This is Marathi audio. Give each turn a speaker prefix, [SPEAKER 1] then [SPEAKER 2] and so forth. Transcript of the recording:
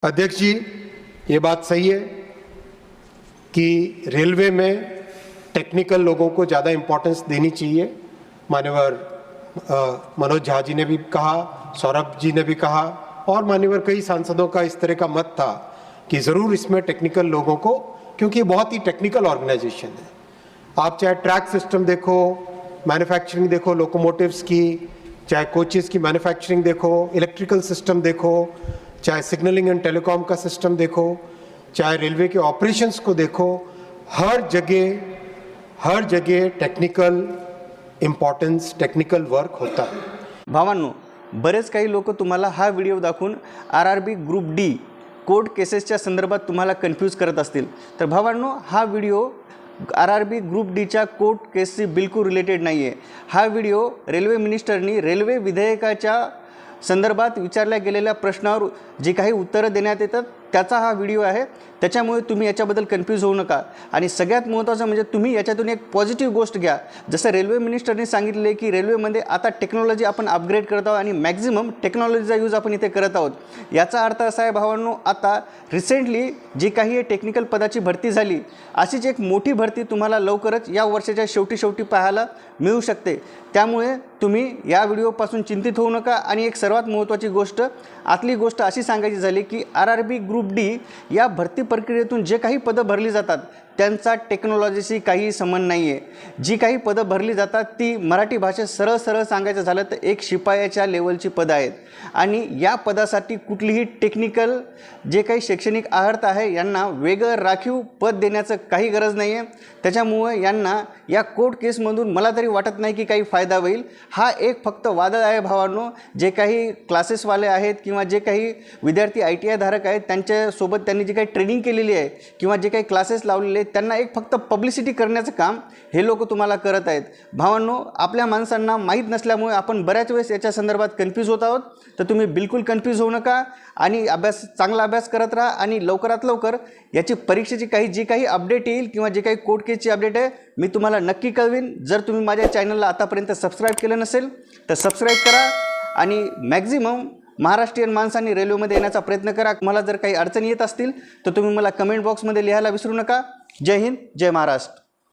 [SPEAKER 1] अध्यक्ष जी, ये बात सही है कि रेलवे में टेक्निकल लोगों को ज़्यादा इम्पोर्टेंस देनी चाहिए। मान्यवर मनोज झा जी ने भी कहा, सौरभ जी ने भी कहा और मान्यवर कई सांसदों का इस तरह का मत था कि ज़रूर इसमें टेक्निकल लोगों को, क्योंकि बहुत ही टेक्निकल ऑर्गेनाइजेशन है। आप चाहे ट्रैक सिस्टम देखो, मैन्युफैक्चरिंग देखो लोकोमोटिव्स की, चाहे कोचेस की मैन्युफैक्चरिंग देखो, इलेक्ट्रिकल सिस्टम देखो, चाहे सिग्नलिंग एंड टेलीकॉम का सिस्टम देखो, चाहे रेलवे के ऑपरेशंस को देखो, हर जगह टेक्निकल इम्पॉर्टन्स, टेक्निकल वर्क होता है।
[SPEAKER 2] भावांनो, बरेच काही लोक तुम्हाला हा व्हिडिओ दाखवून आरआरबी ग्रुप डी कोर्ट केसेसच्या संदर्भात तुम्हाला कन्फ्यूज करत असतील। तर भावांनो, हा व्हिडिओ आरआरबी ग्रुप डीच्या कोर्ट केसशी बिलकुल रिलेटेड नाही आहे। हा व्हिडिओ रेल्वे मिनिस्टरनी रेल्वे विधेयकाच्या संदर्भात विचारल्या गेलेल्या प्रश्नावर जी काही उत्तरं देण्यात येतात त्याचा हा व्हिडिओ आहे। त्याच्यामुळे तुम्ही याच्याबद्दल कन्फ्यूज होऊ नका आणि सगळ्यात महत्त्वाचं म्हणजे तुम्ही याच्यातून एक पॉझिटिव्ह गोष्ट घ्या। जसं रेल्वे मिनिस्टरने सांगितले की रेल्वेमध्ये आता टेक्नॉलॉजी आपण अपग्रेड करत आहोत आणि मॅक्झिमम टेक्नॉलॉजीचा यूज आपण इथे करत आहोत। याचा अर्थ असा आहे भावांनो, आता रिसेंटली जी काही टेक्निकल पदाची भरती झाली, अशीच एक मोठी भरती तुम्हाला लवकरच या वर्षाच्या शेवटी पाहायला मिळू शकते। त्यामुळे तुम्ही या व्हिडिओपासून चिंतित होऊ नका। आणि एक सर्वात महत्त्वाची गोष्ट, आतली गोष्ट अशी सांगायची झाली की आरआरबी ग्रुप डी या भरती प्रक्रियेतून जे काही पदं भरली जातात त्यांचा टेक्नॉलॉजीशी काही संबंध नाही आहे। जी काही पदं भरली जातात ती मराठी भाषेत सरळ सांगायचं झालं तर एक शिपायाच्या लेवलची पदं आहेत आणि या पदासाठी कुठलीही टेक्निकल जे काही शैक्षणिक अर्हता आहे यांना वेगळं राखीव पद देण्याचं काही गरज नाही आहे। त्याच्यामुळे यांना या कोर्ट केसमधून मला तरी वाटत नाही की काही फायदा होईल। हा एक फक्त वादळ आहे भावांनो। जे काही क्लासेसवाले आहेत किंवा जे काही विद्यार्थी ITI धारक आहेत त्यांच्यासोबत त्यांनी जी काही ट्रेनिंग केलेली आहे किंवा जे काही क्लासेस लावलेले आहेत त्यांना एक फक्त पब्लिसिटी करण्याचं काम हे लोक तुम्हाला करत आहेत। भावांनो, आपल्या माणसांना माहीत नसल्यामुळे आपण बऱ्याच वेळेस याच्या संदर्भात कन्फ्यूज होत आहोत। तर तुम्ही बिलकुल कन्फ्यूज होऊ नका आणि चांगला अभ्यास करत राहा आणि लवकरात लवकर याची परीक्षेची जी काही अपडेट येईल किंवा जे काही कोर्ट केसची अपडेट आहे मी तुम्हाला नक्की कळवीन। जर तुम्ही माझ्या चॅनलला आतापर्यंत सबस्क्राईब केलं नसेल तर सबस्क्राईब करा आणि मॅक्झिमम महाराष्ट्रीयन माणसांनी रेल्वेमध्ये येण्याचा प्रयत्न करा। मला जर काही अडचणी येत असतील तर तुम्ही मला कमेंट बॉक्समध्ये लिहायला विसरू नका। जय हिंद, जय महाराष्ट्र।